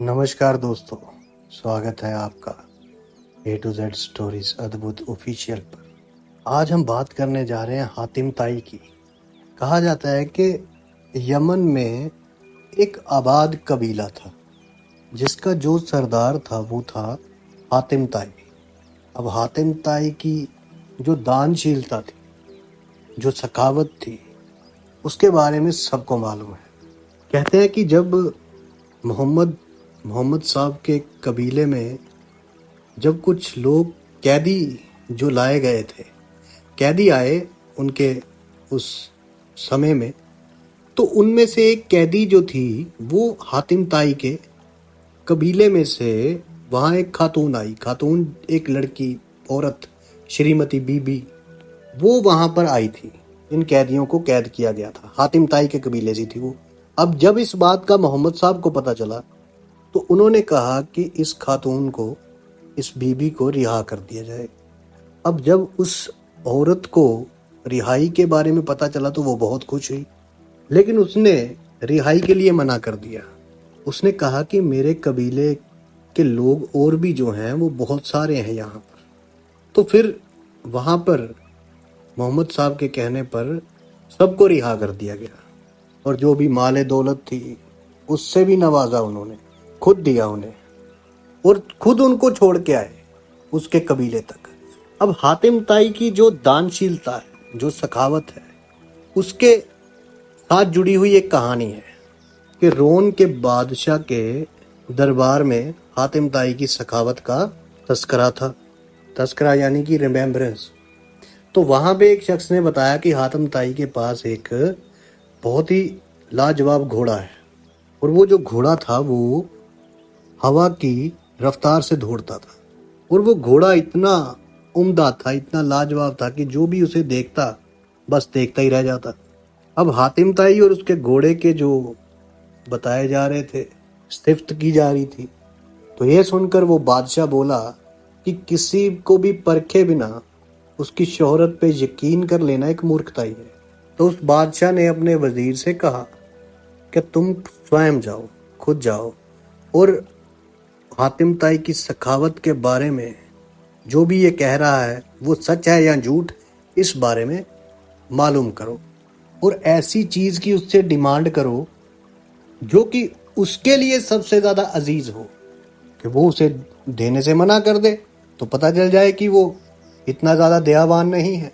नमस्कार दोस्तों, स्वागत है आपका ए टू जेड स्टोरीज अद्भुत ऑफिशियल पर। आज हम बात करने जा रहे हैं हातिम ताई की। कहा जाता है कि यमन में एक आबाद कबीला था जिसका जो सरदार था वो था हातिम ताई। अब हातिम ताई की जो दानशीलता थी, जो सखावत थी, उसके बारे में सबको मालूम है। कहते हैं कि जब मोहम्मद मोहम्मद साहब के कबीले में जब कुछ लोग कैदी जो लाए गए थे, कैदी आए उनके उस समय में, तो उनमें से एक कैदी जो थी वो हातिम ताई के कबीले में से, वहाँ एक खातून आई। खातून एक लड़की, औरत, श्रीमती बीबी, वो वहाँ पर आई थी। इन कैदियों को कैद किया गया था, हातिम ताई के कबीले से थी वो। अब जब इस बात का मोहम्मद साहब को पता चला तो उन्होंने कहा कि इस खातून को, इस बीबी को रिहा कर दिया जाए। अब जब उस औरत को रिहाई के बारे में पता चला तो वो बहुत खुश हुई, लेकिन उसने रिहाई के लिए मना कर दिया। उसने कहा कि मेरे कबीले के लोग और भी जो हैं वो बहुत सारे हैं यहाँ पर। तो फिर वहाँ पर मोहम्मद साहब के कहने पर सबको रिहा कर दिया गया और जो भी माले दौलत थी उससे भी नवाजा उन्होंने, खुद दिया उन्हें और खुद उनको छोड़ के आए उसके कबीले तक। अब हातिम ताई की जो दानशीलता है, जो सखावत है, उसके साथ जुड़ी हुई एक कहानी है कि रोम के बादशाह के दरबार में हातिम ताई की सखावत का तस्करा था। तस्करा यानी कि रिमेम्बरेंस। तो वहां पे एक शख्स ने बताया कि हातिम ताई के पास एक बहुत ही लाजवाब घोड़ा है और वो जो घोड़ा था वो हवा की रफ्तार से दौड़ता था और वो घोड़ा इतना उम्दा था, इतना लाजवाब था कि जो भी उसे देखता बस देखता ही रह जाता। अब हातिम ताई और उसके घोड़े के जो बताए जा रहे थे, सिफ्त की जा रही थी, तो ये सुनकर वो बादशाह बोला कि किसी को भी परखे बिना उसकी शोहरत पे यकीन कर लेना एक मूर्खता ही है। तो उस बादशाह ने अपने वजीर से कहा कि तुम स्वयं जाओ, खुद जाओ और हातिम ताई की सखावत के बारे में जो भी ये कह रहा है वो सच है या झूठ, इस बारे में मालूम करो और ऐसी चीज की उससे डिमांड करो जो कि उसके लिए सबसे ज्यादा अजीज हो, कि वो उसे देने से मना कर दे तो पता चल जाए कि वो इतना ज्यादा दयावान नहीं है,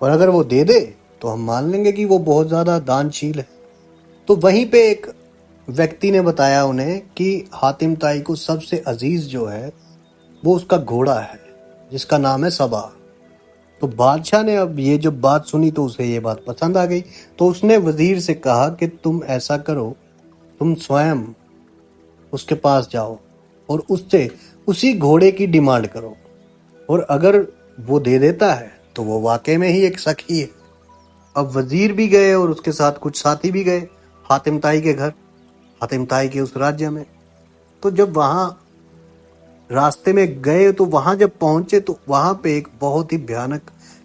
और अगर वो दे दे तो हम मान लेंगे कि वो बहुत ज्यादा दानशील है। तो वहीं पे एक व्यक्ति ने बताया उन्हें कि हातिम ताई को सबसे अजीज जो है वो उसका घोड़ा है जिसका नाम है सबा। तो बादशाह ने अब ये जब बात सुनी तो उसे ये बात पसंद आ गई। तो उसने वजीर से कहा कि तुम ऐसा करो, तुम स्वयं उसके पास जाओ और उससे उसी घोड़े की डिमांड करो, और अगर वो दे देता है तो वो वाकई में ही एक सखी है। अब वजीर भी गए और उसके साथ कुछ साथी भी गए हातिम ताई के घर, हातिम ताई के उस राज्य में। तो जब वहां रास्ते में गए तो वहां जब पहुंचे तो वहां पे एक बहुत ही भयानक,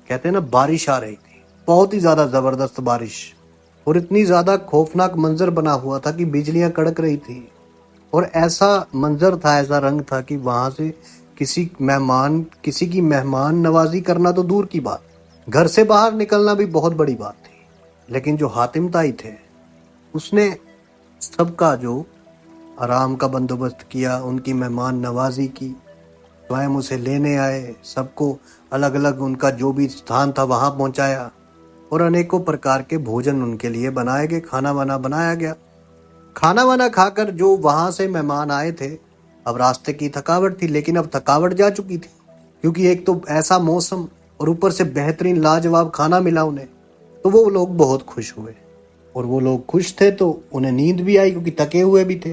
कहते हैं ना, बारिश आ रही थी, बहुत ही ज्यादा जबरदस्त बारिश, और इतनी ज्यादा खौफनाक मंजर बना हुआ था कि बिजलियां कड़क रही थी। और ऐसा मंजर था, ऐसा रंग था कि वहां से किसी की मेहमान नवाजी करना तो दूर की बात, घर से बाहर निकलना भी बहुत बड़ी बात थी। लेकिन जो हातिम ताई थे उसने सबका जो आराम का बंदोबस्त किया, उनकी मेहमान नवाजी की, स्वयं उसे लेने आए, सबको अलग अलग उनका जो भी स्थान था वहां पहुंचाया और अनेकों प्रकार के भोजन उनके लिए बनाए गए, खाना वाना बनाया गया। खाना वाना खाकर जो वहां से मेहमान आए थे, अब रास्ते की थकावट थी, लेकिन अब थकावट जा चुकी थी क्योंकि एक तो ऐसा मौसम और ऊपर से बेहतरीन लाजवाब खाना मिला उन्हें। तो वो लोग बहुत खुश हुए और वो लोग खुश थे तो उन्हें नींद भी आई क्योंकि थके हुए भी थे।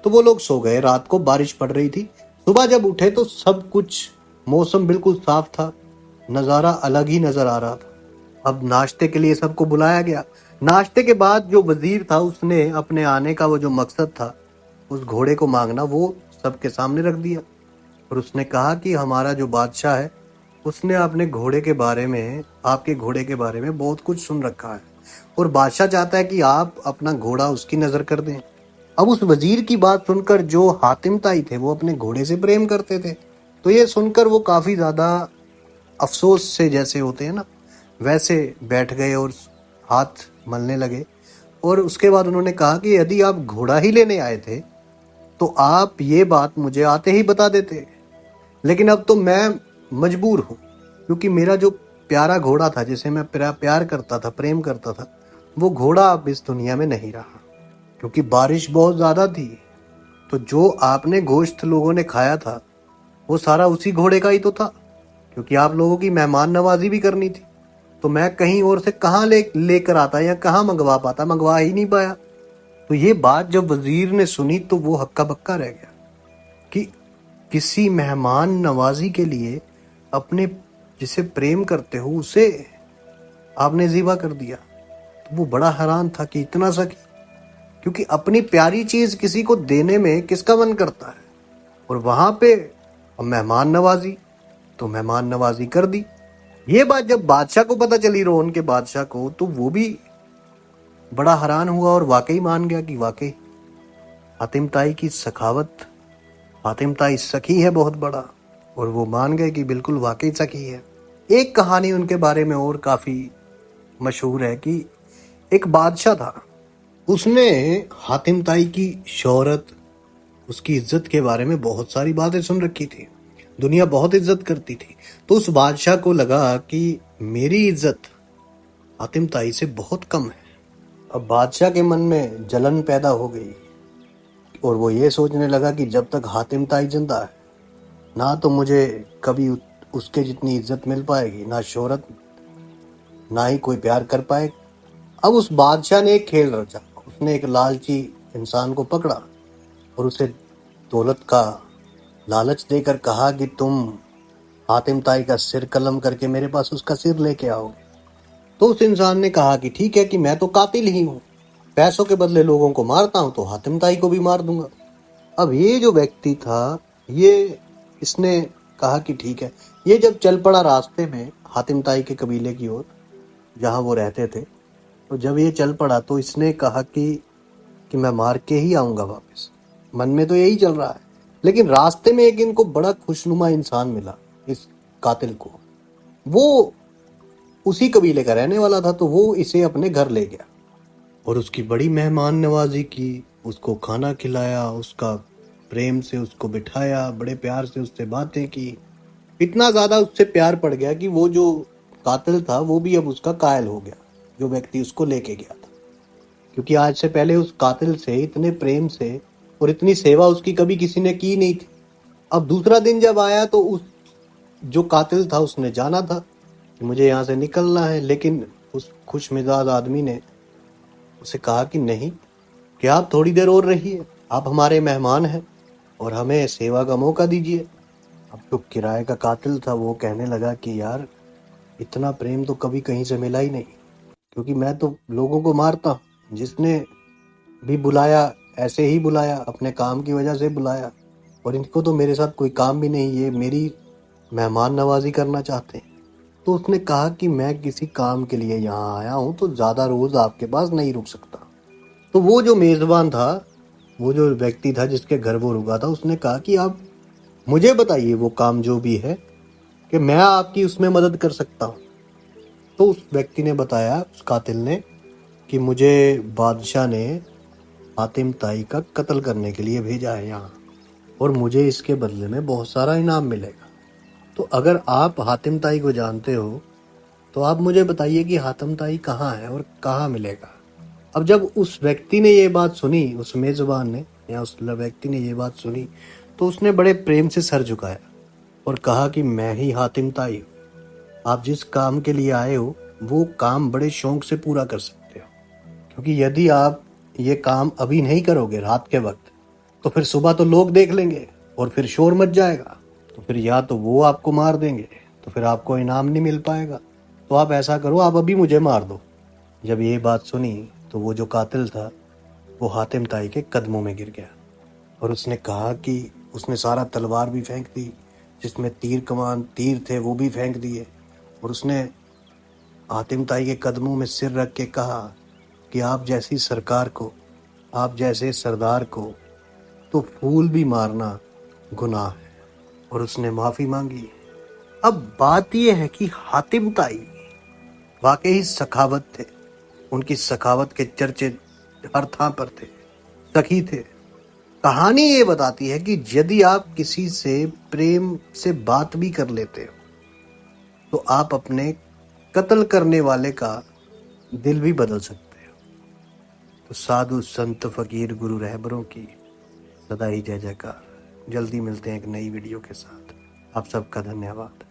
तो वो लोग सो गए। रात को बारिश पड़ रही थी। सुबह जब उठे तो सब कुछ, मौसम बिल्कुल साफ था, नज़ारा अलग ही नजर आ रहा था। अब नाश्ते के लिए सबको बुलाया गया। नाश्ते के बाद जो वजीर था उसने अपने आने का वो जो मकसद था, उस घोड़े को मांगना, वो सबके सामने रख दिया और उसने कहा कि हमारा जो बादशाह है उसने अपने घोड़े के बारे में, आपके घोड़े के बारे में बहुत कुछ सुन रखा है और बादशाह चाहता है कि आप अपना घोड़ा उसकी नजर कर दें अब उस वजीर की बात सुनकर जो हातिम ताई थे वो अपने घोड़े से प्रेम करते थे, तो ये सुनकर वो काफी ज्यादा अफसोस से जैसे होते हैं ना वैसे बैठ गए और हाथ मलने लगे। और उसके बाद उन्होंने कहा कि यदि आप घोड़ा ही लेने आए थे तो आप ये बात मुझे आते ही बता देते, लेकिन अब तो मैं मजबूर हूँ क्योंकि मेरा जो प्यारा घोड़ा था जिसे मैं प्यार करता था, प्रेम करता था, वो घोड़ा अब इस दुनिया में नहीं रहा क्योंकि बारिश बहुत ज्यादा थी। तो जो आपने गोश्त लोगों ने खाया था वो सारा उसी घोड़े का ही तो था, क्योंकि आप लोगों की मेहमान नवाजी भी करनी थी। तो मैं कहीं और से कहाँ लेकर आता या कहाँ मंगवा पाता, मंगवा ही नहीं पाया। तो ये बात जब वजीर ने सुनी तो वो हक्का बक्का रह गया कि किसी मेहमान नवाजी के लिए अपने जिसे प्रेम करते हो उसे आपने ज़िबा कर दिया। तो वो बड़ा हैरान था कि इतना सकी, क्योंकि अपनी प्यारी चीज किसी को देने में किसका मन करता है। और वहां पे अब मेहमान नवाजी, तो मेहमान नवाजी कर दी। ये बात जब बादशाह को पता चली, रोहन के बादशाह को, तो वो भी बड़ा हैरान हुआ और वाकई मान गया कि वाकई हातिम ताई की सखावत, हातिम ताई सखी है बहुत बड़ा। और वो मान गए कि बिल्कुल वाकई सखी है। एक कहानी उनके बारे में और काफी मशहूर है कि एक बादशाह था, उसने हातिम ताई की शोहरत, उसकी इज्जत के बारे में बहुत सारी बातें सुन रखी थी, दुनिया बहुत इज्जत करती थी। तो उस बादशाह को लगा कि मेरी इज्जत हातिम ताई से बहुत कम है। अब बादशाह के मन में जलन पैदा हो गई और वो ये सोचने लगा कि जब तक हातिम ताई जिंदा है ना तो मुझे कभी उसके जितनी इज्जत मिल पाएगी, ना शोहरत, ना ही कोई प्यार कर पाएगा। अब उस बादशाह ने एक खेल रचा। उसने एक लालची इंसान को पकड़ा और उसे दौलत का लालच देकर कहा कि तुम हातिम ताई का सिर कलम करके मेरे पास उसका सिर लेके आओगे। तो उस इंसान ने कहा कि ठीक है, कि मैं तो कातिल ही हूँ, पैसों के बदले लोगों को मारता हूँ, तो हातिम ताई को भी मार दूंगा। अब ये जो व्यक्ति था, इसने कहा कि ठीक है। ये जब चल पड़ा रास्ते में हातिम ताई के कबीले की ओर जहाँ वो रहते थे, तो जब ये चल पड़ा तो इसने कहा कि मैं मार के ही आऊंगा वापस। मन में तो यही चल रहा है, लेकिन रास्ते में एक इनको बड़ा खुशनुमा इंसान मिला, इस कातिल को। वो उसी कबीले का रहने वाला था, तो वो इसे अपने घर ले गया और उसकी बड़ी मेहमान नवाजी की, उसको खाना खिलाया, उसका प्रेम से उसको बिठाया, बड़े प्यार से उससे बातें की। इतना ज्यादा उससे प्यार पड़ गया कि वो जो कातिल था वो भी अब उसका कायल हो गया, जो व्यक्ति उसको लेके गया था। क्योंकि आज से पहले उस कातिल से इतने प्रेम से और इतनी सेवा उसकी कभी किसी ने की नहीं थी। अब दूसरा दिन जब आया तो उस जो कातिल था उसने जाना था कि मुझे यहाँ से निकलना है, लेकिन उस खुश मिजाज आदमी ने उसे कहा कि नहीं, कि आप थोड़ी देर और रहिए, आप हमारे मेहमान हैं और हमें सेवा का मौका दीजिए। अब जो किराए का कातिल था वो कहने लगा कि यार इतना प्रेम तो कभी कहीं से मिला ही नहीं, क्योंकि मैं तो लोगों को मारता हूँ, जिसने भी बुलाया ऐसे ही बुलाया, अपने काम की वजह से बुलाया, और इनको तो मेरे साथ कोई काम भी नहीं, ये मेरी मेहमान नवाजी करना चाहते हैं। तो उसने कहा कि मैं किसी काम के लिए यहाँ आया हूँ, तो ज़्यादा रोज़ आपके पास नहीं रुक सकता। तो वो जो मेज़बान था, वो जो व्यक्ति था जिसके घर वो रुका था, उसने कहा कि आप मुझे बताइए वो काम जो भी है, कि मैं आपकी उसमें मदद कर सकता हूँ। तो उस व्यक्ति ने बताया, उस कातिल ने, कि मुझे बादशाह ने हातिम ताई का कत्ल करने के लिए भेजा है यहाँ, और मुझे इसके बदले में बहुत सारा इनाम मिलेगा। तो अगर आप हातिम ताई को जानते हो तो आप मुझे बताइए कि हातिम ताई कहाँ है और कहाँ मिलेगा। अब जब उस व्यक्ति ने ये बात सुनी, उस मेज़बान ने या उस व्यक्ति ने ये बात सुनी, तो उसने बड़े प्रेम से सर झुकाया और कहा कि मैं ही हातिम ताई हूँ। आप जिस काम के लिए आए हो वो काम बड़े शौक से पूरा कर सकते हो, क्योंकि यदि आप ये काम अभी नहीं करोगे रात के वक्त, तो फिर सुबह तो लोग देख लेंगे और फिर शोर मच जाएगा, तो फिर या तो वो आपको मार देंगे, तो फिर आपको इनाम नहीं मिल पाएगा। तो आप ऐसा करो, आप अभी मुझे मार दो। जब ये बात सुनी तो वो जो कातिल था वो हातिम ताई के कदमों में गिर गया और उसने कहा कि उसने सारा तलवार भी फेंक दी, जिसमें तीर थे वो भी फेंक दिए, और उसने हातिम ताई के कदमों में सिर रख के कहा कि आप जैसी सरकार को आप जैसे सरदार को तो फूल भी मारना गुनाह है, और उसने माफी मांगी। अब बात यह है कि हातिम ताई वाकई सखावत थे। उनकी सखावत के चर्चे हर थां पर थे। सखी थे। कहानी ये बताती है कि यदि आप किसी से प्रेम से बात भी कर लेते हो तो आप अपने कत्ल करने वाले का दिल भी बदल सकते हो। तो साधु संत फकीर गुरु रहबरों की सदा ही जय जयकार। जल्दी मिलते हैं एक नई वीडियो के साथ। आप सबका धन्यवाद।